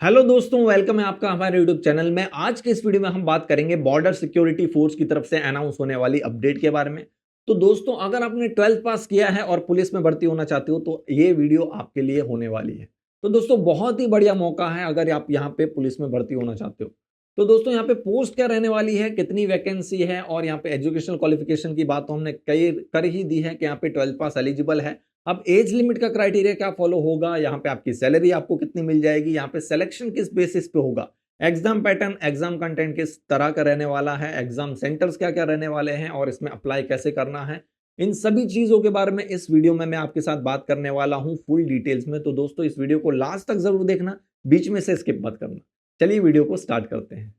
Hello दोस्तों, welcome है आपका हमारे यूट्यूब चैनल में। आज के इस वीडियो में हम बात करेंगे बॉर्डर सिक्योरिटी फोर्स की तरफ से अनाउंस होने वाली अपडेट के बारे में। तो दोस्तों, अगर आपने 12th पास किया है और पुलिस में भर्ती होना चाहते हो तो ये वीडियो आपके लिए होने वाली है। तो दोस्तों, बहुत ही बढ़िया मौका है अगर आप यहाँ पे पुलिस में भर्ती होना चाहते हो। तो दोस्तों, यहाँ पे पोस्ट क्या रहने वाली है, कितनी वैकेंसी है और यहाँ पे एजुकेशनल क्वालिफिकेशन की बात तो हमने कई कर ही दी है कि यहाँ पे 12th पास एलिजिबल है। अब एज लिमिट का क्राइटेरिया क्या फॉलो होगा, यहाँ पे आपकी सैलरी आपको कितनी मिल जाएगी, यहाँ पे सिलेक्शन किस बेसिस पे होगा, एग्जाम पैटर्न, एग्जाम कंटेंट किस तरह का रहने वाला है, एग्जाम सेंटर्स क्या क्या रहने वाले हैं और इसमें अप्लाई कैसे करना है, इन सभी चीजों के बारे में इस वीडियो में मैं आपके साथ बात करने वाला हूं फुल डिटेल्स में। तो दोस्तों, इस वीडियो को लास्ट तक जरूर देखना, बीच में से स्किप मत करना। चलिए वीडियो को स्टार्ट करते हैं।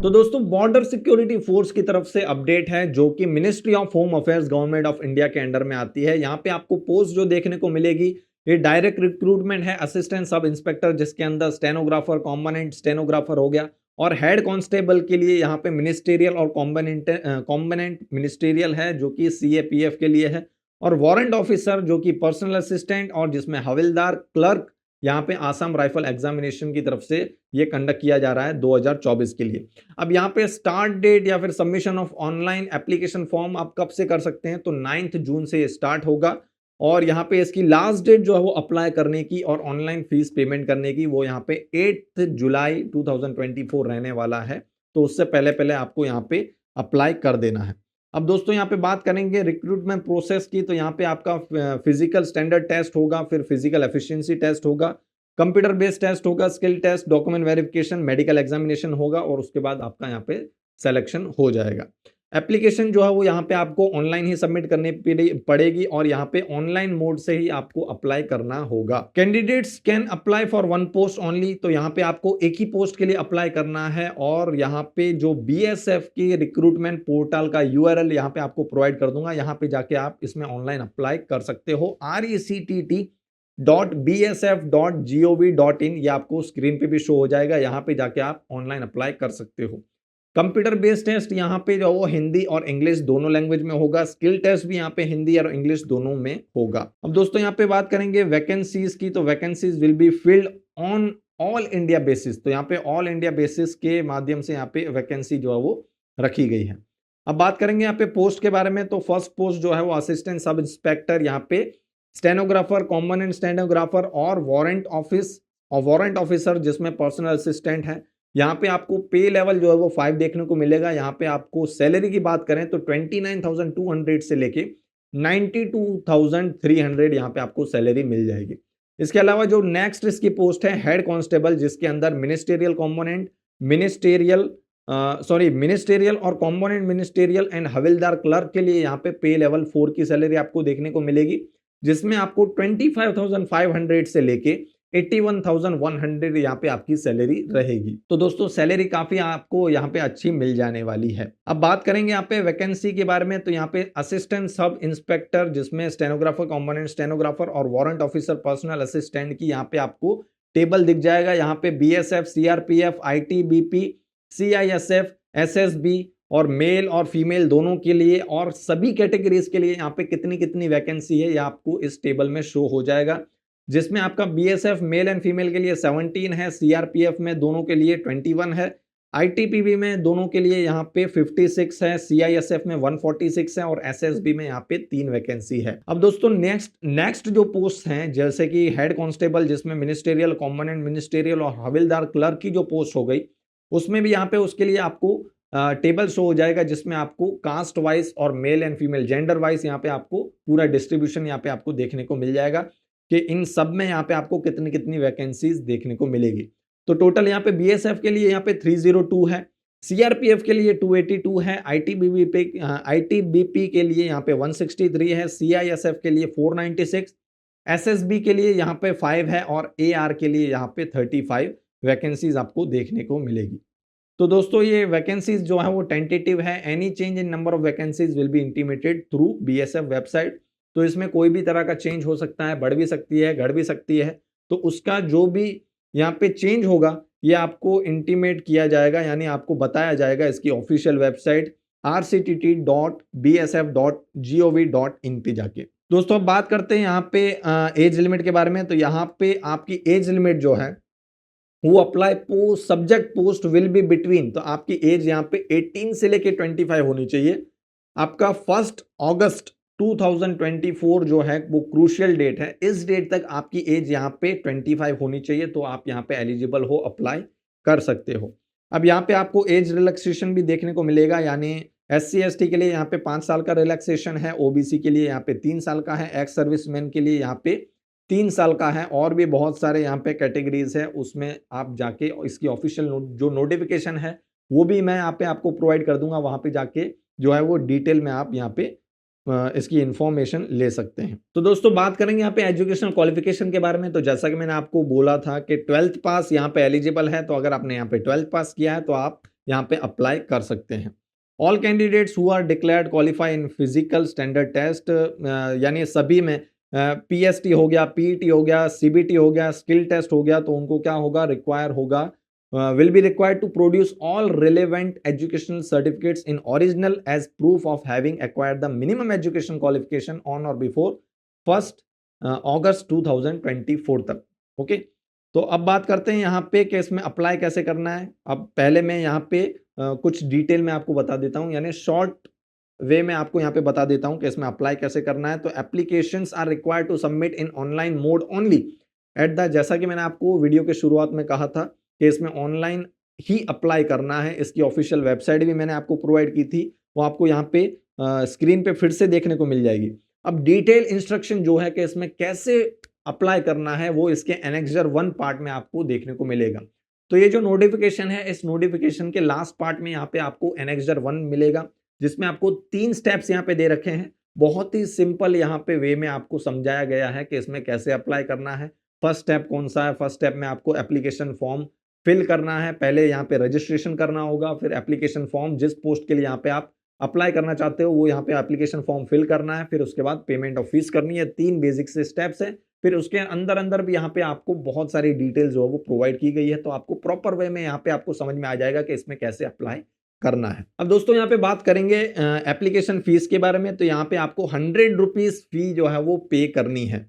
तो दोस्तों, बॉर्डर सिक्योरिटी फोर्स की तरफ से अपडेट है जो कि ministry of home affairs government of India के अंडर में आती है। यहाँ पे आपको पोस्ट जो देखने को मिलेगी ये डायरेक्ट रिक्रूटमेंट है, असिस्टेंट सब इंस्पेक्टर, जिसके अंदर स्टेनोग्राफर, कॉम्पोनेंट स्टेनोग्राफर हो गया, और हेड कांस्टेबल के लिए यहाँ पे मिनिस्टेरियल और कॉम्पोनेंट मिनिस्टेरियल है जो कि CAPF के लिए है, और वारंट ऑफिसर जो कि पर्सनल असिस्टेंट, और जिसमें हविलदार, क्लर्क, यहाँ पे आसाम राइफल एग्जामिनेशन की तरफ से ये कंडक्ट किया जा रहा है 2024 के लिए। अब यहाँ पे स्टार्ट डेट या फिर submission of online application form आप कब से कर सकते हैं, तो 9 जून से ये स्टार्ट होगा, और यहाँ पे इसकी लास्ट डेट जो है वो अप्लाई करने की और ऑनलाइन फीस पेमेंट करने की वो यहाँ पे 8 जुलाई 2024 रहने वाला है। तो उससे पहले पहले आपको यहाँ पे अप्लाई कर देना है। अब दोस्तों, यहाँ पे बात करेंगे रिक्रूटमेंट प्रोसेस की, तो यहाँ पे आपका फिजिकल स्टैंडर्ड टेस्ट होगा, फिर फिजिकल एफिशिएंसी टेस्ट होगा, कंप्यूटर बेस्ड टेस्ट होगा, skill test, document verification, medical examination होगा, और उसके बाद आपका यहाँ पे सिलेक्शन हो जाएगा। एप्लीकेशन जो है वो यहाँ पे आपको ऑनलाइन ही सबमिट करनी पड़ेगी, और यहाँ पे ऑनलाइन मोड से ही आपको अप्लाई करना होगा। Candidates can apply for one post only, तो यहाँ पे आपको एक ही पोस्ट के लिए अप्लाई करना है, और यहाँ पे जो BSF की रिक्रूटमेंट पोर्टल का URL यहाँ पे आपको प्रोवाइड कर दूंगा, यहाँ पे जाके आप इसमें ऑनलाइन अप्लाई कर सकते हो। rectt.bsf.gov.in ये आपको स्क्रीन पे भी शो हो जाएगा, यहाँ पे जाके आप ऑनलाइन अप्लाई कर सकते हो। कंप्यूटर बेस्ड टेस्ट यहाँ पे जो वो हिंदी और इंग्लिश दोनों लैंग्वेज में होगा। स्किल टेस्ट भी यहाँ पे हिंदी और इंग्लिश दोनों में होगा। अब दोस्तों, यहाँ पे बात करेंगे वैकेंसीज की, तो vacancies will be filled on all India basis, तो यहाँ पे ऑल इंडिया बेसिस के माध्यम से यहाँ पे वैकेंसी जो है वो रखी गई है। अब बात करेंगे यहाँ पे पोस्ट के बारे में, तो फर्स्ट पोस्ट जो है वो असिस्टेंट सब इंस्पेक्टर, यहाँ पे स्टेनोग्राफर, कॉम्पोनेंट स्टेनोग्राफर, और वारंट ऑफिसर जिसमें पर्सनल असिस्टेंट है। यहाँ पे आपको पे लेवल जो है वो 5 देखने को मिलेगा। यहाँ पे आपको सैलरी की बात करें तो 29,200 से लेके 92,300 यहाँ पे आपको सैलरी मिल जाएगी। इसके अलावा जो नेक्स्ट इसकी पोस्ट है हेड कांस्टेबल, जिसके अंदर मिनिस्टेरियल कॉम्पोनेंट, मिनिस्टेरियल और कॉम्पोनेंट मिनिस्टेरियल एंड हविलदार क्लर्क के लिए यहाँ पे पे लेवल 4 की सैलरी आपको देखने को मिलेगी, जिसमें आपको 25,500 से लेके 81,100 यहाँ पे आपकी सैलरी रहेगी। तो दोस्तों, सैलरी काफी आपको यहाँ पे अच्छी मिल जाने वाली है। अब बात करेंगे यहाँ पे वैकेंसी के बारे में, तो यहाँ पे असिस्टेंट सब इंस्पेक्टर जिसमें स्टेनोग्राफर, कॉम्पोनेंट स्टेनोग्राफर और वारंट ऑफिसर पर्सनल असिस्टेंट की यहाँ पे आपको टेबल दिख जाएगा। यहाँ पे BSF, CRPF, ITBP, CISF, SSB और मेल और फीमेल दोनों के लिए और सभी कैटेगरीज के लिए यहाँ पे कितनी कितनी वैकेंसी है ये आपको इस टेबल में शो हो जाएगा, जिसमें आपका BSF मेल एंड फीमेल के लिए 17 है, CRPF में दोनों के लिए 21 है, ITBP में दोनों के लिए यहाँ पे 56 है, CISF में 146 है, और SSB में यहाँ पे 3 वैकेंसी है। अब दोस्तों, नेक्स्ट जो पोस्ट हैं, जैसे कि हेड कांस्टेबल जिसमें मिनिस्टेरियल, कॉम्पोनेंट मिनिस्टेरियल और हविलदार क्लर्क की जो पोस्ट हो गई, उसमें भी यहाँ पे उसके लिए आपको टेबल शो हो जाएगा, जिसमें आपको कास्ट वाइज और male and female gender wise यहाँ पे आपको पूरा डिस्ट्रीब्यूशन यहाँ पे आपको देखने को मिल जाएगा कि इन सब में यहाँ पे आपको कितनी कितनी वैकेंसीज देखने को मिलेगी। तो टोटल यहाँ पे BSF के लिए यहाँ पे 302 है, CRPF के लिए 282 है, ITBP के लिए यहाँ पे 163 है, CISF के लिए 496, SSB के लिए यहाँ पे 5 है, और AR के लिए यहाँ पे 35 वैकेंसीज आपको देखने को मिलेगी। तो दोस्तों, ये वैकेंसीज जो है वो टेंटेटिव है। Any change in number of vacancies will be intimated through BSF website. तो इसमें कोई भी तरह का चेंज हो सकता है, बढ़ भी सकती है, घट भी सकती है। तो उसका जो भी यहाँ पे चेंज होगा ये आपको इंटीमेट किया जाएगा, यानी आपको बताया जाएगा इसकी ऑफिशियल वेबसाइट rctt.bsf.gov.in पे जाके। दोस्तों अब बात करते हैं यहाँ पे एज लिमिट के बारे में। तो यहाँ पे आपकी एज लिमिट जो है वो apply post subject post will be between, तो आपकी एज यहाँ पे 18 से लेके 25 होनी चाहिए। आपका 1 अगस्त 2024 जो है वो क्रूशियल डेट है, इस डेट तक आपकी एज यहाँ पे 25 होनी चाहिए, तो आप यहाँ पे एलिजिबल हो, अप्लाई कर सकते हो। अब यहाँ पे आपको एज रिलैक्सेशन भी देखने को मिलेगा, यानी SC ST के लिए यहाँ पे 5 साल का रिलैक्सेशन है, OBC के लिए यहाँ पे 3 साल का है, एक्स सर्विसमैन के लिए यहाँ पे 3 साल का है, और भी बहुत सारे यहाँ पे कैटेगरीज है, उसमें आप जाके इसकी ऑफिशियल जो नोटिफिकेशन है वो भी मैं यहाँ पे आपको प्रोवाइड कर दूंगा, वहां पे जाके जो है वो डिटेल में आप यहाँ पे इसकी इंफॉर्मेशन ले सकते हैं। तो दोस्तों बात करेंगे यहाँ पे एजुकेशनल क्वालिफिकेशन के बारे में। तो जैसा कि मैंने आपको बोला था कि 12th पास यहाँ पे एलिजिबल है, तो अगर आपने यहाँ पे 12th पास किया है तो आप यहाँ पे अप्लाई कर सकते हैं। All candidates who are declared qualify in physical standard test, यानी सभी में PST हो गया, PET हो गया, CBT हो गया, स्किल टेस्ट हो गया, तो उनको क्या होगा, रिक्वायर होगा, will be required to produce all relevant educational certificates in original as proof of having acquired the minimum education qualification on or before 1st August 2024 तक। ओके, तो अब बात करते हैं यहाँ पे कि इसमें अप्लाई कैसे करना है। अब पहले मैं यहाँ पे कुछ डिटेल में आपको बता देता हूँ, यानी शॉर्ट वे में आपको यहाँ पे बता देता हूँ कि इसमें अप्लाई कैसे करना है। तो applications are required to submit in online mode only at the, जैसा कि मैंने आपको वीडियो के शुरुआत में कहा था कि इसमें ऑनलाइन ही अप्लाई करना है। इसकी ऑफिशियल वेबसाइट भी मैंने आपको प्रोवाइड की थी, वो आपको यहाँ पे स्क्रीन पे फिर से देखने को मिल जाएगी। अब डिटेल इंस्ट्रक्शन जो है कि इसमें कैसे अप्लाई करना है वो इसके एनेक्सर 1 पार्ट में आपको देखने को मिलेगा। तो ये जो नोटिफिकेशन है, इस नोटिफिकेशन के लास्ट पार्ट में यहाँ पे आपको एनेक्सर 1 मिलेगा, जिसमें आपको 3 स्टेप्स यहाँ पे दे रखे हैं। बहुत ही सिंपल यहाँ पे वे में आपको समझाया गया है कि इसमें कैसे अप्लाई करना है। फर्स्ट स्टेप कौन सा है? फर्स्ट स्टेप में आपको एप्लीकेशन फॉर्म फिल करना है। पहले यहाँ पे रजिस्ट्रेशन करना होगा, फिर एप्लीकेशन फॉर्म, जिस पोस्ट के लिए यहाँ पे आप अप्लाई करना चाहते हो वो यहाँ पे एप्लीकेशन फॉर्म फिल करना है, फिर उसके बाद पेमेंट ऑफ फीस करनी है। 3 बेसिक से स्टेप्स है। फिर उसके अंदर अंदर भी यहाँ पे आपको बहुत सारी डिटेल जो है वो प्रोवाइड की गई है, तो आपको प्रॉपर वे में यहाँ पे आपको समझ में आ जाएगा कि इसमें कैसे अप्लाई करना है। अब दोस्तों यहाँ पे बात करेंगे एप्लीकेशन फीस के बारे में। तो यहाँ पे आपको 100 रुपीज फी जो है वो पे करनी है।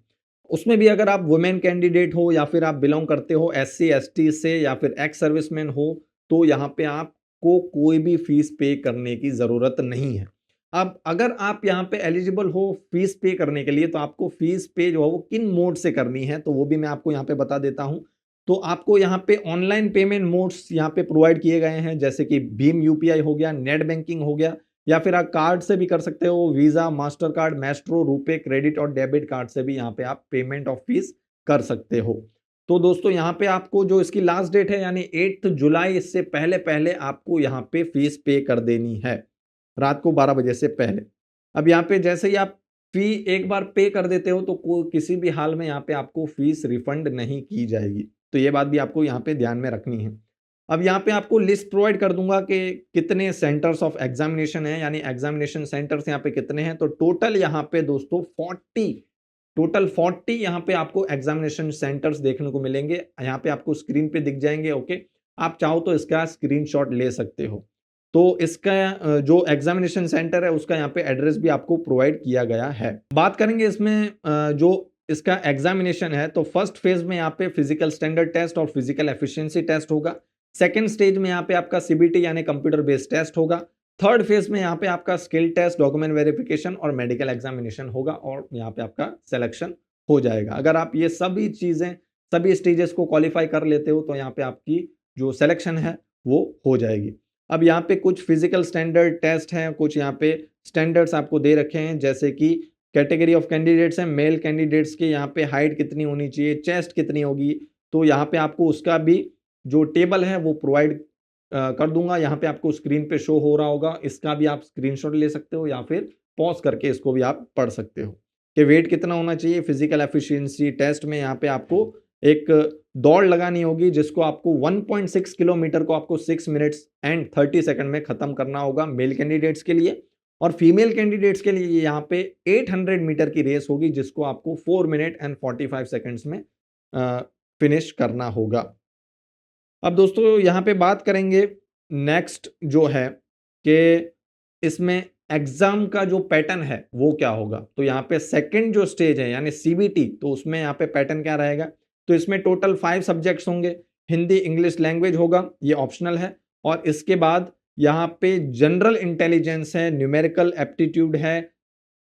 उसमें भी अगर आप वुमेन कैंडिडेट हो या फिर आप बिलोंग करते हो SC ST से या फिर एक्स सर्विसमैन हो, तो यहाँ पे आपको कोई भी फीस पे करने की ज़रूरत नहीं है। अब अगर आप यहाँ पे एलिजिबल हो फीस पे करने के लिए, तो आपको फीस पे जो है वो किन मोड से करनी है, तो वो भी मैं आपको यहाँ पे बता देता हूँ। तो आपको यहाँ पे ऑनलाइन पेमेंट मोड्स यहाँ पे प्रोवाइड किए गए हैं, जैसे कि भीम UPI हो गया, नेट बैंकिंग हो गया, या फिर आप कार्ड से भी कर सकते हो, visa, master card, Maestro, RuPay, credit और डेबिट कार्ड से भी यहाँ पे आप पेमेंट ऑफ फीस कर सकते हो। तो दोस्तों यहाँ पे आपको जो इसकी लास्ट डेट है यानी 8 जुलाई, इससे पहले पहले आपको यहाँ पे फीस पे कर देनी है, रात को 12 बजे से पहले। अब यहाँ पे जैसे ही आप फी एक बार पे कर देते हो तो किसी भी हाल में यहाँ पे आपको फीस रिफंड नहीं की जाएगी, तो ये बात भी आपको यहाँ पे ध्यान में रखनी है। अब यहाँ पे आपको लिस्ट प्रोवाइड कर दूंगा कि कितने सेंटर्स ऑफ एग्जामिनेशन है, यानी एग्जामिनेशन सेंटर्स यहाँ पे कितने हैं। तो टोटल यहाँ पे दोस्तों 40 यहाँ पे आपको एग्जामिनेशन सेंटर्स देखने को मिलेंगे, यहाँ पे आपको स्क्रीन पे दिख जाएंगे। ओके, आप चाहो तो इसका स्क्रीनशॉट ले सकते हो। तो इसका जो एग्जामिनेशन सेंटर है उसका यहाँ पे एड्रेस भी आपको प्रोवाइड किया गया है। बात करेंगे इसमें जो इसका एग्जामिनेशन है, तो फर्स्ट फेज में यहाँ पे फिजिकल स्टैंडर्ड टेस्ट और फिजिकल एफिशिएंसी टेस्ट होगा। सेकेंड स्टेज में यहाँ पे आपका CBT यानी कंप्यूटर बेस्ड टेस्ट होगा। थर्ड फेज में यहाँ पे आपका स्किल टेस्ट, डॉक्यूमेंट वेरिफिकेशन और मेडिकल एग्जामिनेशन होगा, और यहाँ पे आपका सिलेक्शन हो जाएगा। अगर आप ये सभी चीजें, सभी स्टेजेस को क्वालिफाई कर लेते हो तो यहाँ पे आपकी जो सिलेक्शन है वो हो जाएगी। अब यहाँ पे कुछ फिजिकल स्टैंडर्ड टेस्ट हैं, कुछ यहाँ पे स्टैंडर्ड्स आपको दे रखे हैं, जैसे कि कैटेगरी ऑफ कैंडिडेट्स हैं। मेल कैंडिडेट्स के यहाँ पे हाइट कितनी होनी चाहिए, चेस्ट कितनी होगी, तो यहाँ पे आपको उसका भी जो टेबल है वो प्रोवाइड कर दूंगा। यहाँ पे आपको स्क्रीन पे शो हो रहा होगा, इसका भी आप स्क्रीनशॉट ले सकते हो या फिर पॉज करके इसको भी आप पढ़ सकते हो कि वेट कितना होना चाहिए। फिजिकल एफिशिएंसी टेस्ट में यहाँ पे आपको एक दौड़ लगानी होगी, जिसको आपको 1.6 किलोमीटर को आपको 6 मिनट्स एंड 30 सेकंड में खत्म करना होगा मेल कैंडिडेट्स के लिए, और फीमेल कैंडिडेट्स के लिए यहाँ पे 800 मीटर की रेस होगी, जिसको आपको 4 मिनट एंड 45 सेकंड्स में फिनिश करना होगा। अब दोस्तों यहाँ पे बात करेंगे नेक्स्ट जो है कि इसमें एग्जाम का जो पैटर्न है वो क्या होगा। तो यहाँ पे सेकंड जो स्टेज है यानी सीबीटी, तो उसमें यहाँ पे पैटर्न क्या रहेगा, तो इसमें टोटल 5 सब्जेक्ट्स होंगे। हिंदी इंग्लिश लैंग्वेज होगा, ये ऑप्शनल है। और इसके बाद यहाँ पे जनरल इंटेलिजेंस है, न्यूमेरिकल एप्टीट्यूड है,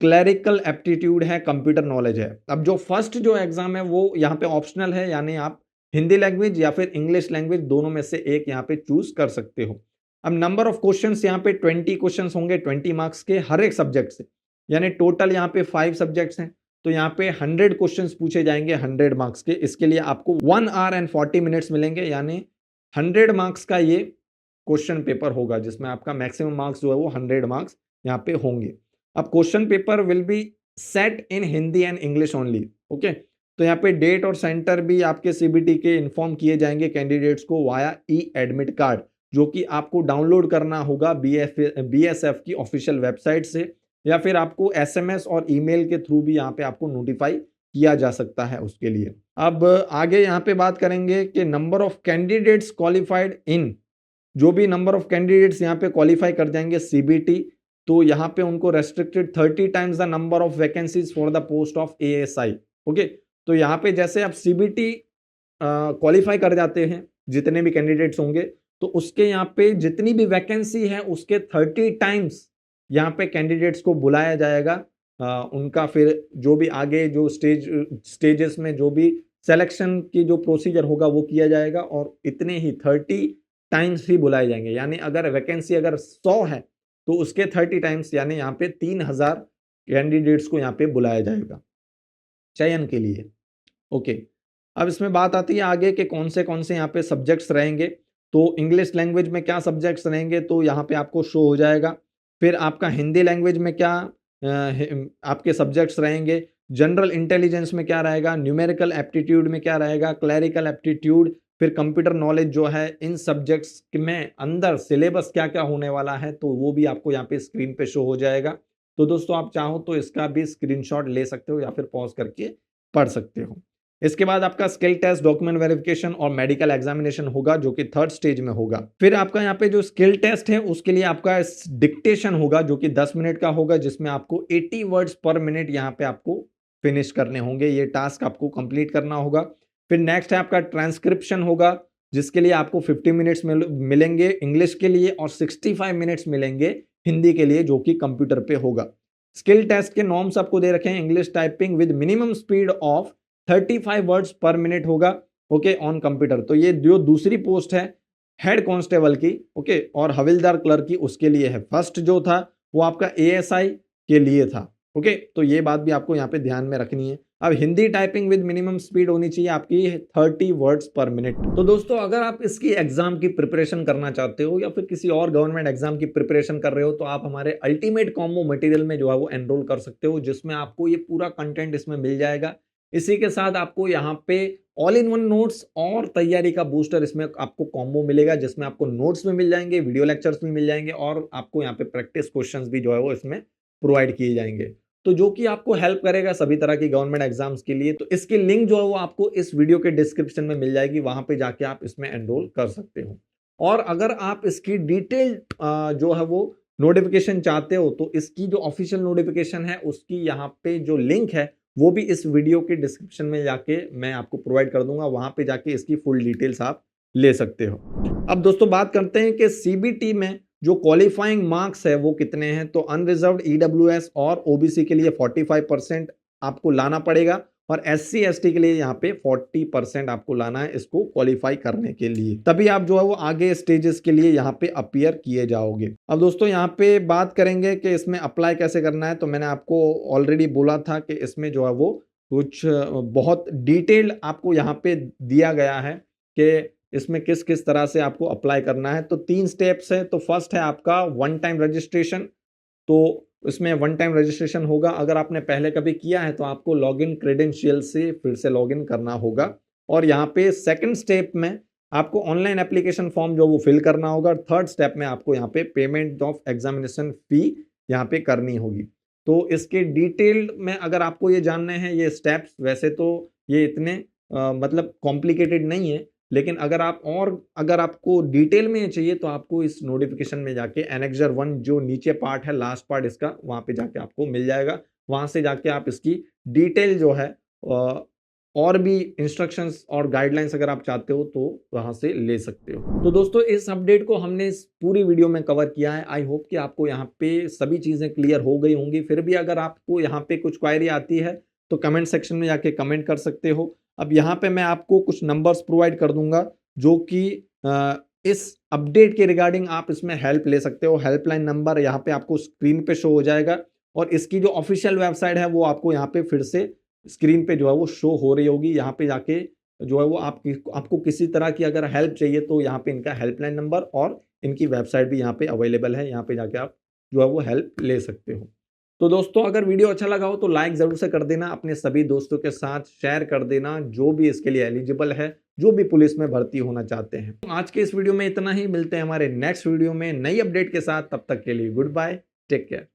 क्लरिकल एप्टीट्यूड है, कंप्यूटर नॉलेज है। अब जो फर्स्ट जो एग्जाम है वो यहाँ पे ऑप्शनल है, यानी आप हिंदी लैंग्वेज या फिर इंग्लिश लैंग्वेज दोनों में से एक यहाँ पे चूज कर सकते हो। अब नंबर ऑफ क्वेश्चंस यहाँ पे 20 क्वेश्चंस होंगे 20 मार्क्स के हर एक सब्जेक्ट से, यानी टोटल यहाँ पे 5 सब्जेक्ट्स हैं, तो यहाँ पे 100 क्वेश्चंस पूछे जाएंगे 100 मार्क्स के। इसके लिए आपको 1 आवर एंड 40 मिनट्स मिलेंगे, यानी 100 मार्क्स का ये क्वेश्चन पेपर होगा, जिसमें आपका मैक्सिमम मार्क्स जो है वो 100 मार्क्स यहाँ पे होंगे। अब question paper will be set in Hindi and English only, okay. तो यहाँ पे डेट और सेंटर भी आपके सीबीटी के इन्फॉर्म किए जाएंगे कैंडिडेट्स को वाया ई एडमिट कार्ड, जो कि आपको डाउनलोड करना होगा बीएसएफ की ऑफिशियल वेबसाइट से, या फिर आपको एसएमएस और ईमेल के थ्रू भी यहाँ पे आपको नोटिफाई किया जा सकता है उसके लिए। अब आगे यहाँ पे बात करेंगे कि number of candidates qualified in, जो भी नंबर ऑफ कैंडिडेट्स यहाँ पे क्वालिफाई कर जाएंगे सीबीटी, तो यहाँ पे उनको restricted 30 times the number of vacancies for the post of ASI, okay. तो यहाँ पे जैसे आप सीबीटी क्वालिफाई कर जाते हैं जितने भी कैंडिडेट्स होंगे, तो उसके यहाँ पे जितनी भी वैकेंसी है उसके 30 टाइम्स यहाँ पे कैंडिडेट्स को बुलाया जाएगा। उनका फिर जो भी आगे जो स्टेजेस में जो भी सिलेक्शन की जो प्रोसीजर होगा वो किया जाएगा, और इतने ही 30 टाइम्स ही बुलाए जाएंगे। यानी अगर वैकेंसी अगर 100 है तो उसके 30 टाइम्स, यानी यहाँ पे 3000 कैंडिडेट्स को यहाँ पे बुलाया जाएगा चयन के लिए, ओके। अब इसमें बात आती है आगे कि कौन से यहाँ पे सब्जेक्ट्स रहेंगे। तो इंग्लिश लैंग्वेज में क्या सब्जेक्ट्स रहेंगे, तो यहाँ पे आपको शो हो जाएगा। फिर आपका हिंदी लैंग्वेज में क्या आपके सब्जेक्ट्स रहेंगे, जनरल इंटेलिजेंस में क्या रहेगा, न्यूमेरिकल एप्टीट्यूड में क्या रहेगा, क्लरिकल एप्टीट्यूड, फिर कंप्यूटर नॉलेज जो है, इन सब्जेक्ट्स में अंदर सिलेबस क्या क्या होने वाला है, तो वो भी आपको यहाँ पे स्क्रीन पे शो हो जाएगा। तो दोस्तों आप चाहो तो इसका भी स्क्रीनशॉट ले सकते हो या फिर पॉज करके पढ़ सकते हो। इसके बाद आपका स्किल टेस्ट, डॉक्यूमेंट वेरिफिकेशन और मेडिकल एग्जामिनेशन होगा, जो कि 3rd स्टेज में होगा। फिर आपका यहाँ पे जो स्किल टेस्ट है उसके लिए आपका डिक्टेशन होगा, जो कि 10 मिनट का होगा, जिसमें आपको 80 वर्ड्स पर मिनट यहाँ पे आपको फिनिश करने होंगे। ये टास्क आपको कंप्लीट करना होगा। फिर नेक्स्ट है आपका ट्रांसक्रिप्शन होगा, जिसके लिए आपको 50 मिनट्स मिलेंगे इंग्लिश के लिए, और 65 मिनट्स मिलेंगे हिंदी के लिए, जो कि कंप्यूटर पे होगा। स्किल टेस्ट के नॉर्म्स आपको दे रखे हैं। English typing with minimum speed of 35 words पर मिनट होगा, ओके, ऑन कंप्यूटर। तो ये जो दूसरी पोस्ट है हेड कांस्टेबल की, ओके, और हविलदार क्लर्क की, उसके लिए है। फर्स्ट जो था वो आपका एएसआई के लिए था, ओके। तो ये बात भी आपको यहाँ पे ध्यान में रखनी है। अब Hindi typing with minimum speed होनी चाहिए आपकी 30 वर्ड्स पर मिनट। तो दोस्तों अगर आप इसकी एग्जाम की प्रिपरेशन करना चाहते हो या फिर किसी और गवर्नमेंट एग्जाम की प्रिपरेशन कर रहे हो, तो आप हमारे अल्टीमेट कॉम्बो मटेरियल में जो है वो एनरोल कर सकते हो, जिसमें आपको ये पूरा कंटेंट इसमें मिल जाएगा। इसी के साथ आपको यहाँ पे ऑल इन वन नोट्स और तैयारी का बूस्टर इसमें आपको कॉम्बो मिलेगा, जिसमें आपको नोट्स भी मिल जाएंगे, वीडियो लेक्चर्स भी मिल जाएंगे, और आपको यहाँ पे प्रैक्टिस क्वेश्चंस भी जो है वो इसमें प्रोवाइड किए जाएंगे, तो जो कि आपको हेल्प करेगा सभी तरह की गवर्नमेंट एग्जाम्स के लिए। तो इसकी लिंक जो है वो आपको इस वीडियो के डिस्क्रिप्शन में मिल जाएगी, वहां पे जाके आप इसमें एनरोल कर सकते हो। और अगर आप इसकी डिटेल जो है वो नोटिफिकेशन चाहते हो, तो इसकी जो ऑफिशियल नोटिफिकेशन है उसकी यहाँ पे जो लिंक है वो भी इस वीडियो के डिस्क्रिप्शन में जाके मैं आपको प्रोवाइड कर दूंगा, वहां पे जाके इसकी फुल डिटेल्स आप ले सकते हो। अब दोस्तों बात करते हैं कि सीबीटी में जो क्वालिफाइंग मार्क्स है वो कितने हैं। तो अनरिजर्व्ड, ईडब्ल्यूएस और ओबीसी के लिए 45% आपको लाना पड़ेगा, और एससी एसटी के लिए यहाँ पे 40% आपको लाना है इसको क्वालिफाई करने के लिए, तभी आप जो है वो आगे स्टेजेस के लिए यहाँ पे अपीयर किए जाओगे। अब दोस्तों यहाँ पे बात करेंगे कि इसमें अप्लाई कैसे करना है। तो मैंने आपको ऑलरेडी बोला था कि इसमें जो है वो कुछ बहुत डिटेल्ड आपको यहाँ पे दिया गया है कि इसमें किस किस तरह से आपको अप्लाई करना है। तो 3 स्टेप्स है। तो फर्स्ट है आपका वन टाइम रजिस्ट्रेशन। तो इसमें वन टाइम रजिस्ट्रेशन होगा, अगर आपने पहले कभी किया है तो आपको लॉगिन क्रेडेंशियल से फिर से लॉगिन करना होगा। और यहाँ पे सेकंड स्टेप में आपको ऑनलाइन एप्लीकेशन फॉर्म जो वो फिल करना होगा। थर्ड स्टेप में आपको यहाँ पे पेमेंट ऑफ एग्जामिनेशन फी यहाँ पे करनी होगी। तो इसके डिटेल्ड में अगर आपको ये जानने हैं ये स्टेप्स, वैसे तो ये इतने मतलब कॉम्प्लिकेटेड नहीं है, लेकिन अगर आपको डिटेल में चाहिए तो आपको इस नोटिफिकेशन में जाके एनेक्जर 1 जो नीचे पार्ट है, लास्ट पार्ट इसका, वहां पे जाके आपको मिल जाएगा। वहां से जाके आप इसकी डिटेल जो है और भी इंस्ट्रक्शंस और गाइडलाइंस अगर आप चाहते हो तो वहां से ले सकते हो। तो दोस्तों इस अपडेट को हमने इस पूरी वीडियो में कवर किया है। आई होप कि आपको यहाँ पे सभी चीजें क्लियर हो गई होंगी। फिर भी अगर आपको यहाँ पे कुछ क्वायरी आती है तो कमेंट सेक्शन में जाके कमेंट कर सकते हो। अब यहाँ पे मैं आपको कुछ नंबर्स प्रोवाइड कर दूंगा जो कि इस अपडेट के रिगार्डिंग आप इसमें हेल्प ले सकते हो। हेल्पलाइन नंबर यहाँ पे आपको स्क्रीन पे शो हो जाएगा और इसकी जो ऑफिशियल वेबसाइट है वो आपको यहाँ पे फिर से स्क्रीन पे जो है वो शो हो रही होगी। यहाँ पे जाके जो है वो आपको किसी तरह की अगर हेल्प चाहिए तो यहाँ पे इनका हेल्पलाइन नंबर और इनकी वेबसाइट भी यहाँ पे अवेलेबल है। यहाँ पे जाके आप जो है वो हेल्प ले सकते हो। तो दोस्तों अगर वीडियो अच्छा लगा हो तो लाइक जरूर से कर देना, अपने सभी दोस्तों के साथ शेयर कर देना जो भी इसके लिए एलिजिबल है, जो भी पुलिस में भर्ती होना चाहते हैं। आज के इस वीडियो में इतना ही, मिलते हैं हमारे नेक्स्ट वीडियो में नई अपडेट के साथ। तब तक के लिए गुड बाय, टेक केयर।